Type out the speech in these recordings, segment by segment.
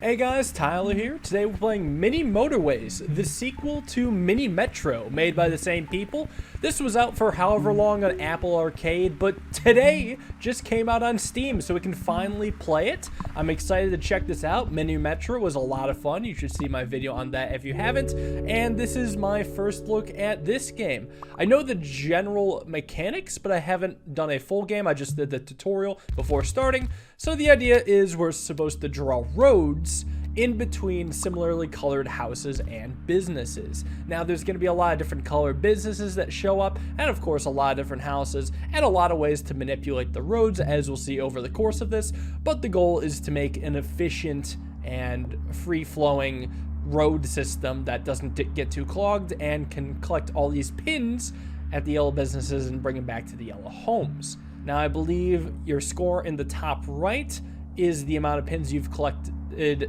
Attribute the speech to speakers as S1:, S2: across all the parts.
S1: Hey guys, Tyler here. Today we're playing Mini Motorways, the sequel to Mini Metro, made by the same people. This was out for however long on Apple Arcade, but today just came out on Steam, so we can finally play it. I'm excited to check this out. Mini Metro was a lot of fun. You should see my video on that if you haven't. And this is my first look at this game. I know the general mechanics, but I haven't done a full game. I just did the tutorial before starting. So the idea is we're supposed to draw roads in between similarly colored houses and businesses. Now there's going to be a lot of different colored businesses that show up, and of course a lot of different houses, and a lot of ways to manipulate the roads, as we'll see over the course of this. But the goal is to make an efficient and free-flowing road system that doesn't get too clogged and can collect all these pins at the yellow businesses and bring them back to the yellow homes. Now I believe your score in the top right is the amount of pins you've collected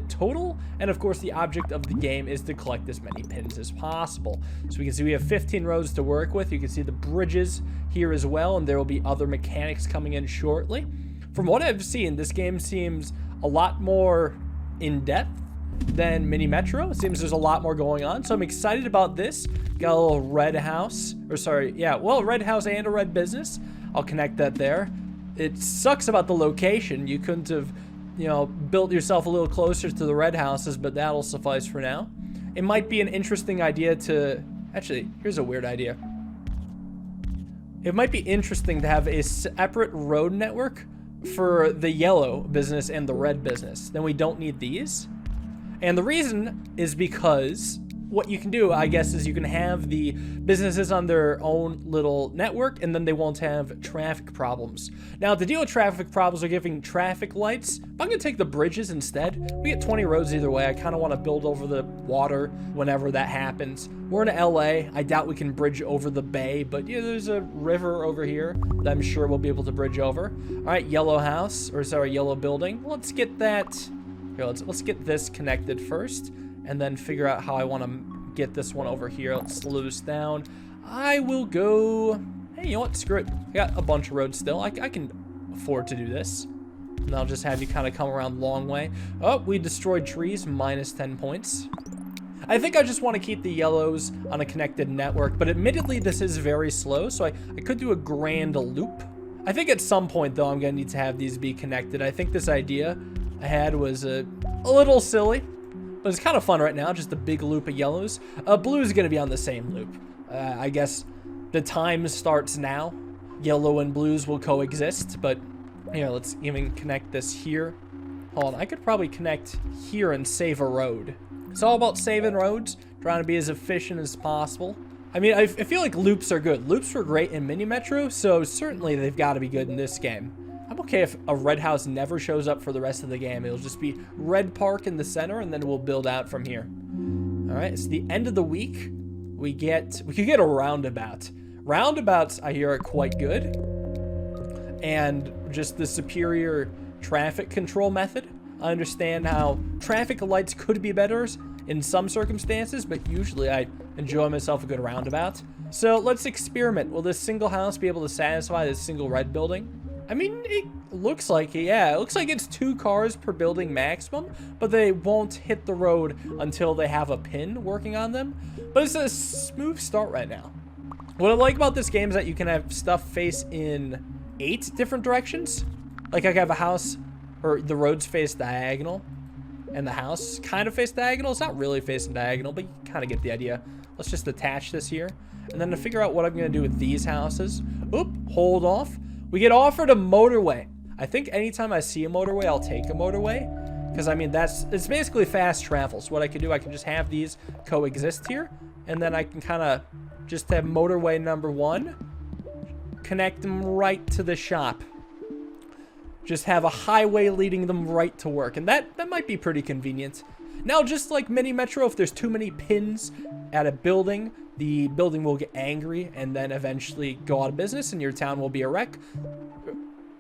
S1: total, and of course the object of the game is to collect as many pins as possible. So we can see we have 15 roads to work with. You can see the bridges here as well, and there will be other mechanics coming in shortly. From what I've seen, this game seems a lot more in-depth than Mini Metro. It seems there's a lot more going on, so I'm excited about this. Got a little red house, or sorry, yeah, well, a red house and a red business. I'll connect that there. It sucks about the location. You couldn't have, built yourself a little closer to the red houses, but that'll suffice for now. It might be an interesting idea to, actually, here's a weird idea. It might be interesting to have a separate road network for the yellow business and the red business. Then we don't need these. And the reason is because what you can do, I guess, is you can have the businesses on their own little network, and then they won't have traffic problems. Now, to deal with traffic problems, we're giving traffic lights. I'm going to take the bridges instead. We get 20 roads either way. I kind of want to build over the water whenever that happens. We're in LA. I doubt we can bridge over the bay, but yeah, there's a river over here that I'm sure we'll be able to bridge over. All right, yellow house, or sorry, yellow building. Let's get that. Here, let's get this connected first, and then figure out how I want to get this one over here. Let's slow this down. I will go, hey, you know what, screw it. I got a bunch of roads still. I can afford to do this. And I'll just have you kind of come around long way. Oh, we destroyed trees, minus 10 points. I think I just want to keep the yellows on a connected network, but admittedly this is very slow, so I could do a grand loop. I think at some point, though, I'm going to need to have these be connected. I think this idea I had was a little silly, but it's kind of fun right now, just a big loop of yellows. Blue is going to be on the same loop. I guess the time starts now. Yellow and blues will coexist, but here, let's even connect this here. Hold on, I could probably connect here and save a road. It's all about saving roads, trying to be as efficient as possible. I mean, I feel like loops are good. Loops were great in Mini Metro, so certainly they've got to be good in this game. I'm okay if a red house never shows up for the rest of the game. It'll just be red park in the center, and then we'll build out from here. All right, it's the end of the week. We could get a roundabout. Roundabouts, I hear, are quite good, and just the superior traffic control method. I understand how traffic lights could be better in some circumstances, but usually I enjoy myself a good roundabout. So let's experiment. Will this single house be able to satisfy this single red building? I mean, it looks like it, yeah. It looks like it's 2 cars per building maximum, but they won't hit the road until they have a pin working on them. But it's a smooth start right now. What I like about this game is that you can have stuff face in 8 different directions. Like I can have a house, or the roads face diagonal, and the house kind of face diagonal. It's not really facing diagonal, but you kind of get the idea. Let's just attach this here. And then to figure out what I'm going to do with these houses. Oop, hold off. We get offered a motorway. I think anytime I see a motorway, I'll take a motorway. Because, I mean, it's basically fast travel. So what I can do, I can just have these coexist here. And then I can kind of just have motorway number 1. Connect them right to the shop. Just have a highway leading them right to work. And that might be pretty convenient. Now, just like Mini Metro, if there's too many pins at a building, the building will get angry and then eventually go out of business, and your town will be a wreck.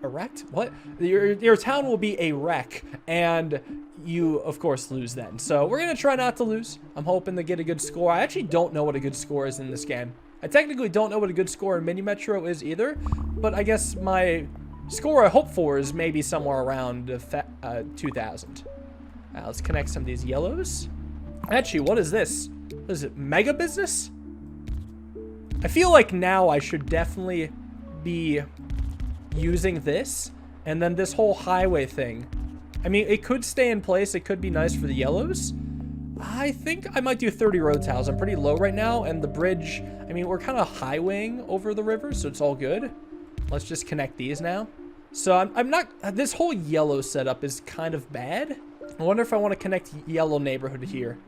S1: A wrecked? What? Your town will be a wreck, and you, of course, lose then. So we're going to try not to lose. I'm hoping to get a good score. I actually don't know what a good score is in this game. I technically don't know what a good score in Mini Metro is either, but I guess my score I hope for is maybe somewhere around 2,000. Let's connect some of these yellows. Actually, what is this? What is it? Mega business? I feel like now I should definitely be using this. And then this whole highway thing. I mean, it could stay in place. It could be nice for the yellows. I think I might do 30 road tiles. I'm pretty low right now. And the bridge, I mean, we're kind of highwaying over the river, so it's all good. Let's just connect these now. So I'm not, this whole yellow setup is kind of bad. I wonder if I want to connect yellow neighborhood here.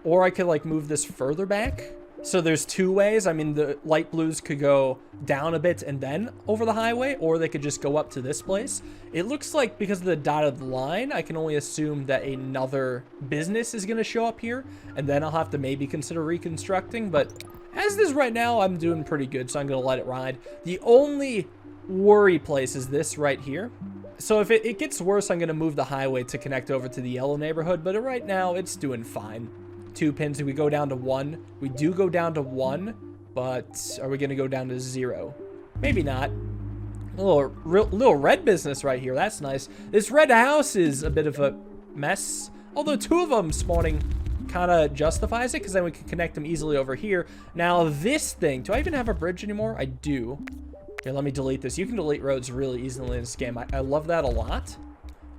S1: Or I could like move this further back. So there's two ways. I mean, the light blues could go down a bit and then over the highway, or they could just go up to this place. It looks like because of the dotted line, I can only assume that another business is going to show up here, and then I'll have to maybe consider reconstructing. But as this right now, I'm doing pretty good, so I'm going to let it ride. The only worry place is this right here. So if it gets worse, I'm going to move the highway to connect over to the yellow neighborhood, but right now it's doing fine. 2 pins, we go down to 1. We do go down to 1, but are we going to go down to 0? Maybe not. A little red business right here. That's nice. This red house is a bit of a mess, although 2 of them spawning kind of justifies it, because then we can connect them easily over here. Now this thing, do I even have a bridge anymore? I do. Here, let me delete this. You can delete roads really easily in this game. I love that a lot.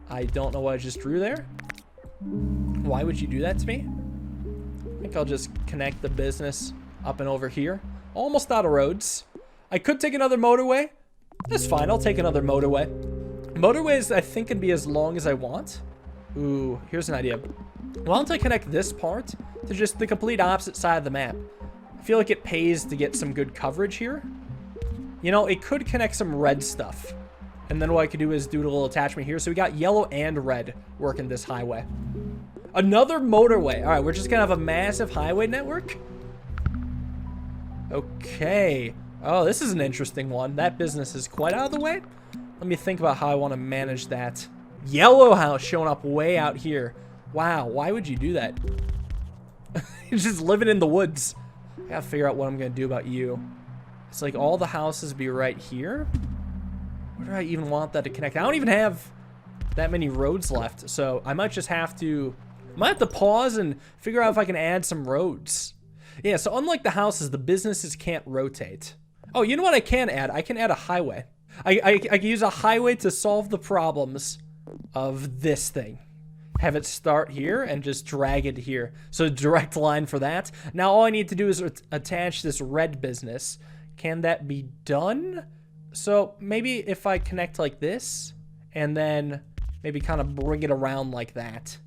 S1: I don't know what I just drew there. Why would you do that to me? I think I'll just connect the business up and over here. Almost out of roads. I could take another motorway. That's fine. I'll take another motorway. Motorways, I think, can be as long as I want. Ooh, here's an idea. Why don't I connect this part to just the complete opposite side of the map? I feel like it pays to get some good coverage here. You know, it could connect some red stuff. And then what I could do is do a little attachment here. So we got yellow and red working this highway. Another motorway. All right, we're just going to have a massive highway network. Okay. Oh, this is an interesting one. That business is quite out of the way. Let me think about how I want to manage that. Yellow house showing up way out here. Wow, why would you do that? You're just living in the woods. I got to figure out what I'm going to do about you. It's like all the houses be right here. Where do I even want that to connect? I don't even have that many roads left, so I might just have to... I might have to pause and figure out if I can add some roads. Yeah, so unlike the houses, the businesses can't rotate. Oh, you know what I can add? I can add a highway. I can use a highway to solve the problems of this thing. Have it start here and just drag it here. So direct line for that. Now all I need to do is attach this red business. Can that be done? So maybe if I connect like this and then maybe kind of bring it around like that.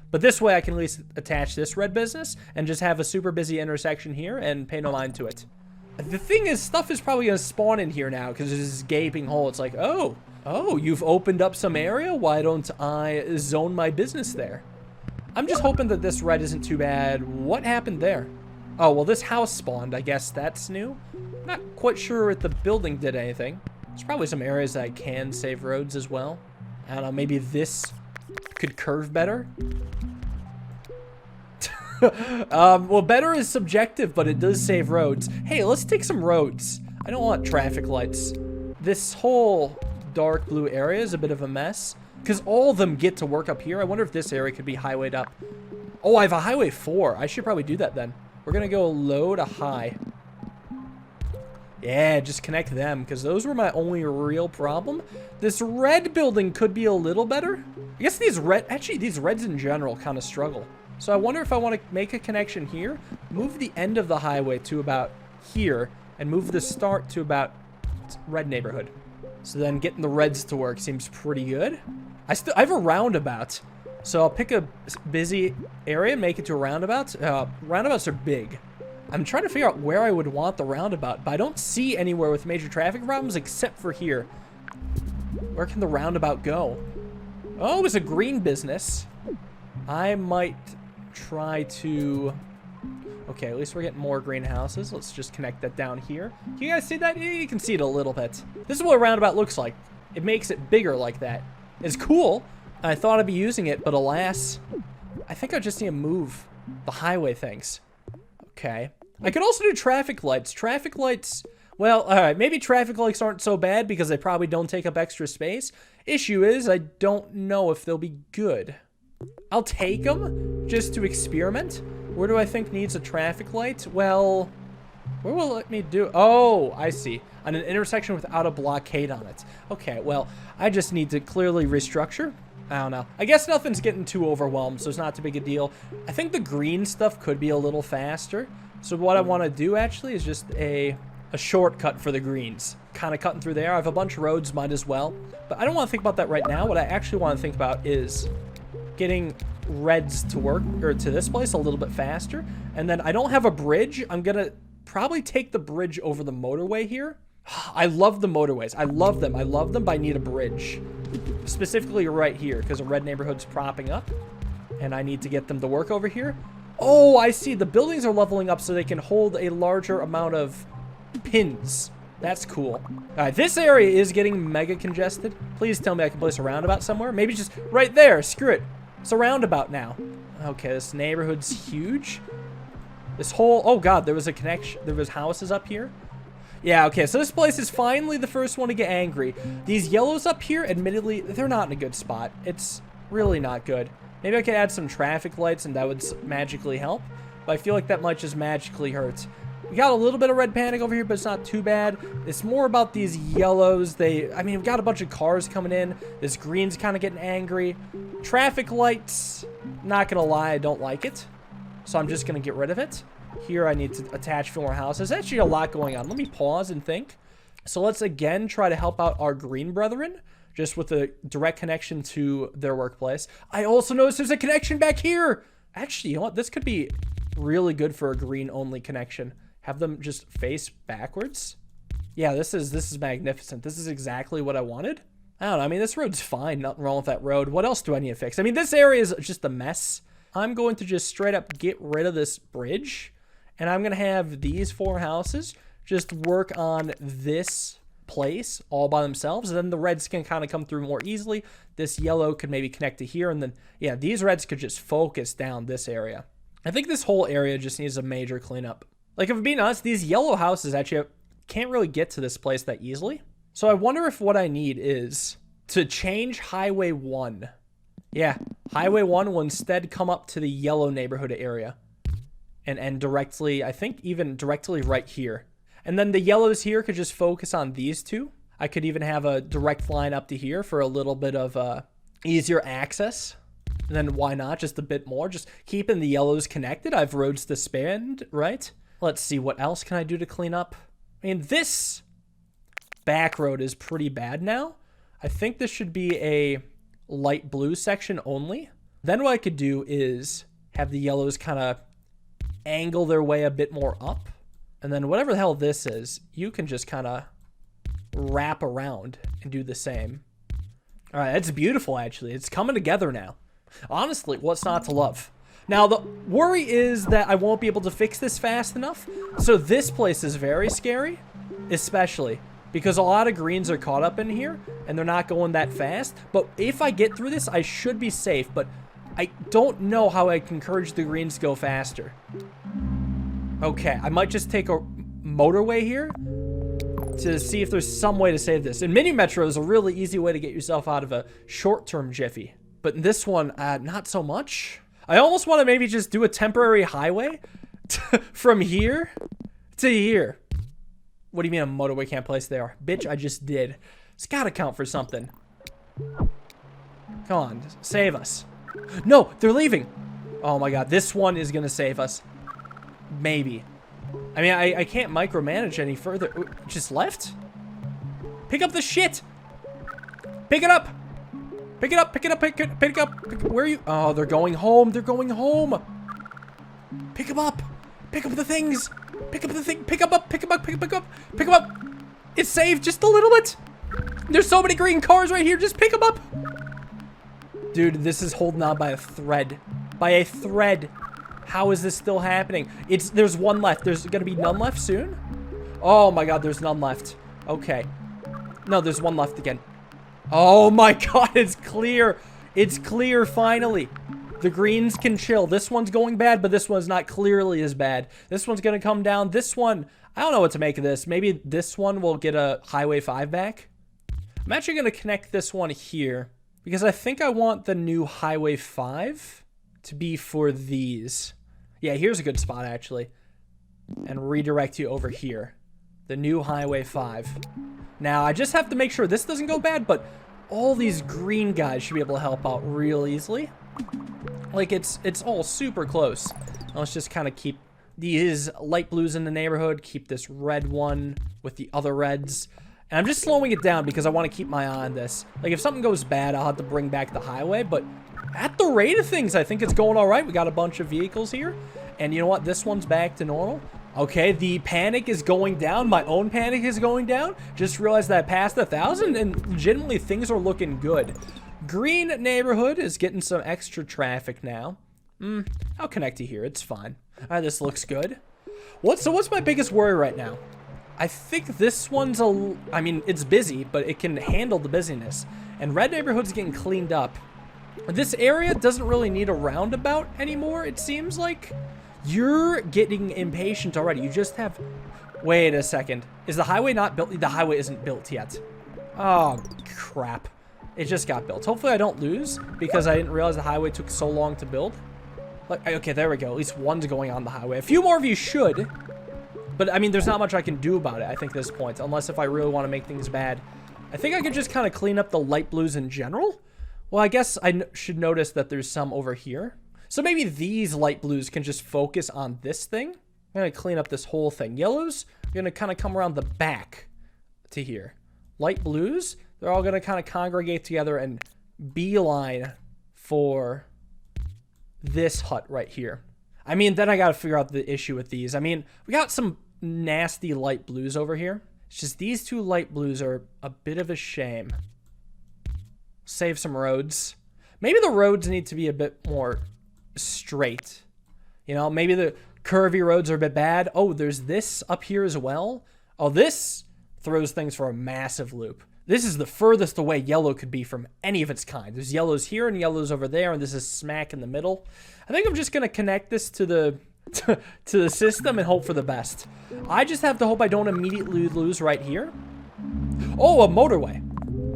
S1: But this way I can at least attach this red business and just have a super busy intersection here and pay no mind to it. The thing is, stuff is probably going to spawn in here now because there's this gaping hole. It's like, oh, you've opened up some area? Why don't I zone my business there? I'm just hoping that this red isn't too bad. What happened there? Oh, well, this house spawned. I guess that's new. Not quite sure if the building did anything. There's probably some areas that I can save roads as well. I don't know, maybe this could curve better. Well, better is subjective, but it does save roads. Hey, let's take some roads. I don't want traffic lights. This whole dark blue area is a bit of a mess because all of them get to work up here. I wonder if this area could be highwayed up. Oh, I have a highway 4. I should probably do that then. We're going to go low to high. Yeah, just connect them because those were my only real problem. This red building could be a little better. I guess these reds in general kind of struggle. So I wonder if I want to make a connection here, move the end of the highway to about here, and move the start to about red neighborhood. So then getting the reds to work seems pretty good. I have a roundabout. So I'll pick a busy area and make it to a roundabout. Roundabouts are big. I'm trying to figure out where I would want the roundabout, but I don't see anywhere with major traffic problems except for here. Where can the roundabout go? Oh, it's a green business. I might try to... Okay, at least we're getting more greenhouses. Let's just connect that down here. Can you guys see that? Yeah, you can see it a little bit. This is what a roundabout looks like. It makes it bigger like that. It's cool. I thought I'd be using it, but alas, I think I just need to move the highway things. Okay. I could also do traffic lights. Traffic lights, well, all right, maybe traffic lights aren't so bad because they probably don't take up extra space. Issue is, I don't know if they'll be good. I'll take them just to experiment. Where do I think needs a traffic light? Well, where will it let me do? Oh, I see. On an intersection without a blockade on it. Okay, well, I just need to clearly restructure. I don't know. I guess nothing's getting too overwhelmed, so it's not too big a deal. I think the green stuff could be a little faster. So what I want to do, actually, is just a shortcut for the greens. Kind of cutting through there. I have a bunch of roads, might as well. But I don't want to think about that right now. What I actually want to think about is getting reds to work, or to this place, a little bit faster. And then I don't have a bridge. I'm going to probably take the bridge over the motorway here. I love the motorways. I love them. I love them, but I need a bridge. Specifically right here, because a red neighborhood's propping up. And I need to get them to work over here. Oh, I see. The buildings are leveling up so they can hold a larger amount of pins. That's cool. All right, this area is getting mega congested. Please tell me I can place a roundabout somewhere. Maybe just right there. Screw it. It's a roundabout now. Okay, this neighborhood's huge. This whole... Oh, God, there was a connection. There was houses up here. Yeah, okay, so this place is finally the first one to get angry. These yellows up here, admittedly, they're not in a good spot. It's really not good. Maybe I could add some traffic lights and that would magically help. But I feel like that might just magically hurt. We got a little bit of red panic over here, but it's not too bad. It's more about these yellows. I mean, we've got a bunch of cars coming in. This green's kind of getting angry. Traffic lights, not gonna lie, I don't like it. So I'm just gonna get rid of it. Here I need to attach a few more houses. There's actually a lot going on. Let me pause and think. So let's again try to help out our green brethren, just with a direct connection to their workplace. I also noticed there's a connection back here. Actually, you know what? This could be really good for a green-only connection. Have them just face backwards. Yeah, this is magnificent. This is exactly what I wanted. I don't know. I mean, this road's fine. Nothing wrong with that road. What else do I need to fix? I mean, this area is just a mess. I'm going to just straight up get rid of this bridge. And I'm going to have these 4 houses just work on this place all by themselves. And then the reds can kind of come through more easily. This yellow could maybe connect to here. And then, yeah, these reds could just focus down this area. I think this whole area just needs a major cleanup. Like, if I'm being honest, these yellow houses actually can't really get to this place that easily. So I wonder if what I need is to change Highway 1. Yeah, Highway 1 will instead come up to the yellow neighborhood area. And directly, I think even directly right here. And then the yellows here could just focus on these two. I could even have a direct line up to here for a little bit of easier access. And then why not just a bit more? Just keeping the yellows connected. I have roads to spend, right? Let's see, what else can I do to clean up? I mean, this back road is pretty bad now. I think this should be a light blue section only. Then what I could do is have the yellows kind of angle their way a bit more up. And then whatever the hell this is, you can just kind of wrap around and do the same. All right, that's beautiful, actually. It's coming together now. Honestly, what's not to love? Now, the worry is that I won't be able to fix this fast enough. So this place is very scary, especially because a lot of greens are caught up in here and they're not going that fast. But if I get through this, I should be safe. But I don't know how I can encourage the greens to go faster. Okay, I might just take a motorway here to see if there's some way to save this. And Mini Metro is a really easy way to get yourself out of a short-term jiffy. But in this one, not so much. I almost want to maybe just do a temporary highway from here to here. What do you mean a motorway can't place there? Bitch, I just did. It's got to count for something. Come on, save us. No, they're leaving. Oh my god, this one is going to save us. Maybe. I mean, I can't micromanage any further. Just left? Pick up the shit! Pick it up! Pick it up, pick it up, pick it up. Where are you? Oh, they're going home. They're going home. Pick them up. Pick up the things. Pick up the thing. Pick them up, pick them up, pick them up, pick them up. It's saved just a little bit. There's so many green cars right here. Just pick them up. Dude, this is holding on by a thread. By a thread. How is this still happening? There's one left. There's gonna be none left soon? Oh my god, there's none left. Okay. No, there's one left again. Oh my god, it's clear. It's clear finally. The greens can chill. This one's going bad, but this one's not clearly as bad. This one's gonna come down. This one, I don't know what to make of this. Maybe this one will get a Highway 5 back. I'm actually gonna connect this one here Because I think I want the new Highway 5 to be for these. Yeah, here's a good spot, actually. And redirect you over here. The new Highway 5. Now, I just have to make sure this doesn't go bad, but all these green guys should be able to help out real easily. Like, it's all super close. Now, let's just kind of keep these light blues in the neighborhood. Keep this red one with the other reds. And I'm just slowing it down because I want to keep my eye on this. Like, if something goes bad, I'll have to bring back the highway. But at the rate of things, I think it's going all right. We got a bunch of vehicles here. And you know what? This one's back to normal. Okay, the panic is going down. My own panic is going down. Just realized that I passed 1,000, and legitimately things are looking good. Green neighborhood is getting some extra traffic now. I'll connect you here. It's fine. All right, this looks good. What's my biggest worry right now? I think this one's I mean, it's busy, but it can handle the busyness. And red neighborhood's getting cleaned up. This area doesn't really need a roundabout anymore, it seems like. You're getting impatient already. You just have... Wait a second. Is the highway not built? The highway isn't built yet. Oh, crap. It just got built. Hopefully I don't lose because I didn't realize the highway took so long to build. Like, okay, there we go. At least one's going on the highway. A few more of you should. But, I mean, there's not much I can do about it, I think, at this point. Unless if I really want to make things bad. I think I could just kind of clean up the light blues in general. Well, I guess I should notice that there's some over here. So maybe these light blues can just focus on this thing. I'm going to clean up this whole thing. Yellows are going to kind of come around the back to here. Light blues, they're all going to kind of congregate together and beeline for this hut right here. I mean, then I got to figure out the issue with these. I mean, we got some nasty light blues over here. It's just these two light blues are a bit of a shame. Save some roads. Maybe the roads need to be a bit more straight. You know, maybe the curvy roads are a bit bad. Oh, there's this up here as well. Oh, this throws things for a massive loop. This is the furthest away yellow could be from any of its kind. There's yellows here and yellows over there, and this is smack in the middle. I think I'm just gonna connect this to the to the system and hope for the best. I just have to hope I don't immediately lose right here. Oh, a motorway.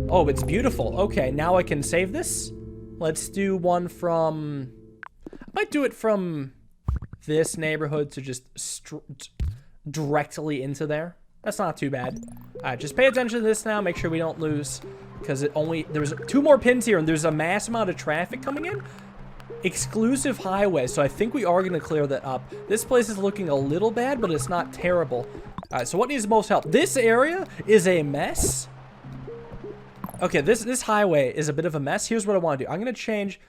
S1: Oh, it's beautiful. Okay, now I can save this. Let's do one from... I might do it from this neighborhood to just directly into there. That's not too bad. All right, just pay attention to this now. Make sure we don't lose. Because there's 2 more pins here, and there's a mass amount of traffic coming in. Exclusive highway, so I think we are going to clear that up. This place is looking a little bad, but it's not terrible. All right, so what needs the most help? This area is a mess. Okay, this highway is a bit of a mess. Here's what I want to do. I'm going to change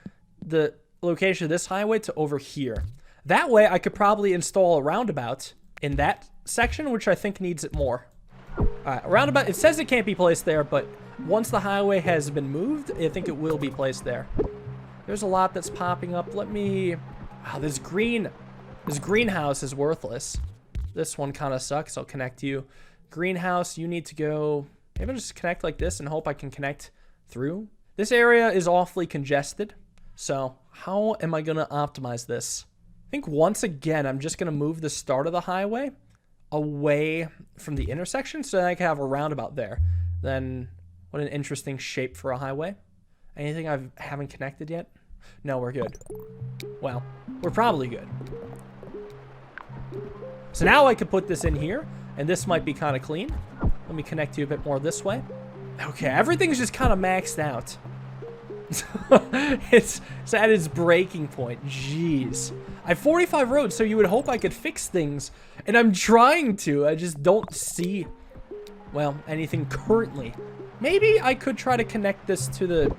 S1: the location of this highway to over here. That way, I could probably install a roundabout in that section, which I think needs it more. All right, roundabout, it says it can't be placed there, but once the highway has been moved, I think it will be placed there. There's a lot that's popping up. Let me... Wow, this greenhouse is worthless. This one kind of sucks. I'll connect you. Greenhouse, you need to go... Maybe I'll just connect like this and hope I can connect through. This area is awfully congested. So how am I going to optimize this? I think once again, I'm just going to move the start of the highway away from the intersection so that I can have a roundabout there. Then what an interesting shape for a highway. Anything I haven't connected yet? No, we're good. Well, we're probably good. So now I could put this in here, and this might be kind of clean. Let me connect you a bit more this way. Okay, everything's just kind of maxed out. It's at its breaking point. Jeez. I have 45 roads, so you would hope I could fix things. And I'm trying to. I just don't see, well, anything currently. Maybe I could try to connect this to the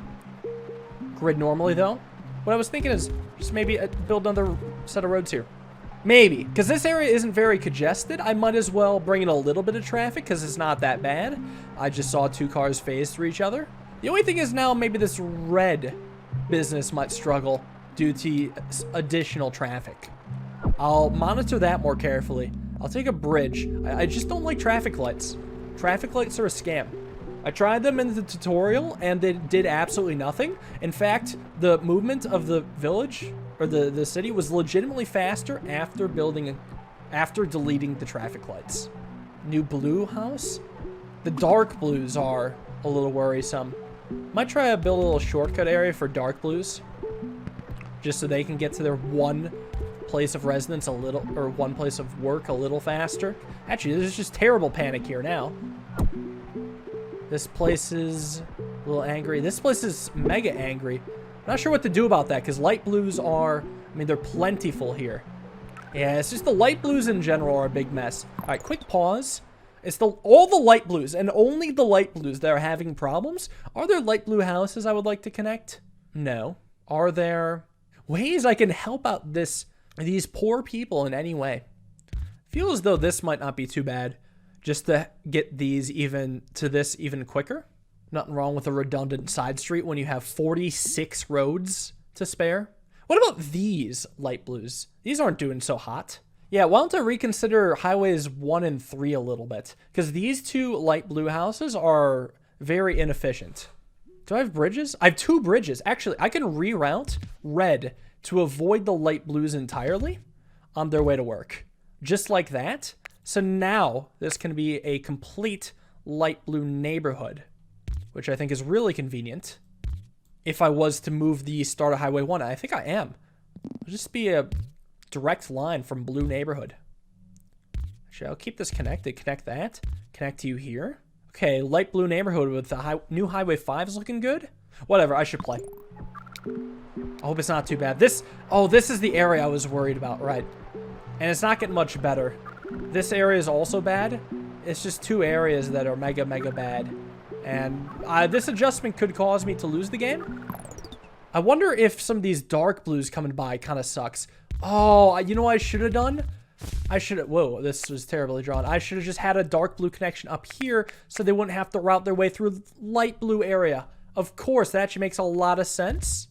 S1: grid normally, though. What I was thinking is just maybe build another set of roads here. Maybe. Because this area isn't very congested. I might as well bring in a little bit of traffic because it's not that bad. I just saw 2 cars phase through each other. The only thing is now maybe this red business might struggle due to additional traffic. I'll monitor that more carefully. I'll take a bridge. I just don't like traffic lights. Traffic lights are a scam. I tried them in the tutorial and they did absolutely nothing. In fact, the movement of the village or the city was legitimately faster after deleting the traffic lights. New blue house? The dark blues are a little worrisome. Might try to build a little shortcut area for dark blues, just so they can get to their one place of residence a little, or one place of work a little faster. Actually, there's just terrible panic here now. This place is a little angry. This place is mega angry. Not sure what to do about that, because light blues are, I mean, they're plentiful here. Yeah, it's just the light blues in general are a big mess. All right, quick pause. It's all the light blues, and only the light blues that are having problems. Are there light blue houses I would like to connect? No. Are there ways I can help out these poor people in any way? Feel as though this might not be too bad, just to get these even quicker. Nothing wrong with a redundant side street when you have 46 roads to spare. What about these light blues? These aren't doing so hot. Yeah, why don't I reconsider highways 1 and 3 a little bit? Because these two light blue houses are very inefficient. Do I have bridges? I have 2 bridges. Actually, I can reroute red to avoid the light blues entirely on their way to work. Just like that. So now this can be a complete light blue neighborhood, which I think is really convenient. If I was to move the start of Highway 1, I think I am. It'll just be a direct line from blue neighborhood. Actually, I'll keep this connected. Connect that. Connect to you here. Okay, light blue neighborhood with the new Highway 5 is looking good. Whatever, I should play. I hope it's not too bad. This is the area I was worried about, right? And it's not getting much better. This area is also bad. It's just 2 areas that are mega, mega bad. And this adjustment could cause me to lose the game. I wonder if some of these dark blues coming by kind of sucks. Oh, you know what I should have done? Whoa, this was terribly drawn. I should have just had a dark blue connection up here so they wouldn't have to route their way through the light blue area. Of course, that actually makes a lot of sense.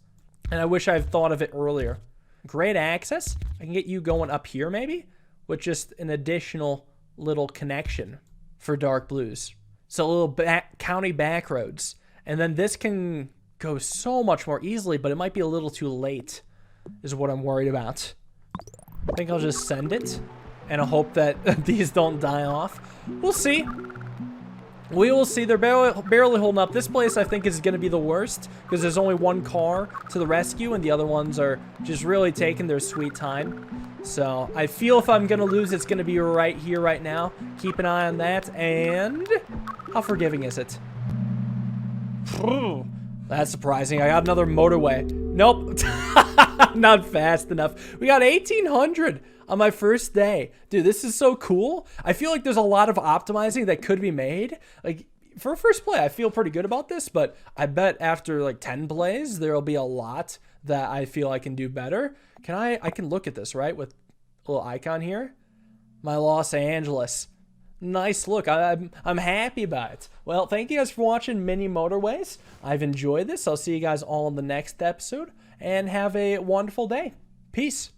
S1: And I wish I'd thought of it earlier. Great access. I can get you going up here maybe with just an additional little connection for dark blues. So little county back roads. And then this can go so much more easily, but it might be a little too late is what I'm worried about. I think I'll just send it and I hope that these don't die off. We'll see. We will see. They're barely holding up. This place, I think, is going to be the worst because there's only 1 car to the rescue and the other ones are just really taking their sweet time. So I feel if I'm going to lose, it's going to be right here, right now. Keep an eye on that. And how forgiving is it? That's surprising. I got another motorway. Nope. Not fast enough. We got 1,800 on my first day. Dude, this is so cool. I feel like there's a lot of optimizing that could be made. Like, for a first play, I feel pretty good about this, but I bet after like 10 plays, there'll be a lot that I feel I can do better. I can look at this, right? With a little icon here. My Los Angeles. Nice look. I'm happy about it. Well, thank you guys for watching Mini Motorways. I've enjoyed this. I'll see you guys all in the next episode, and have a wonderful day. Peace.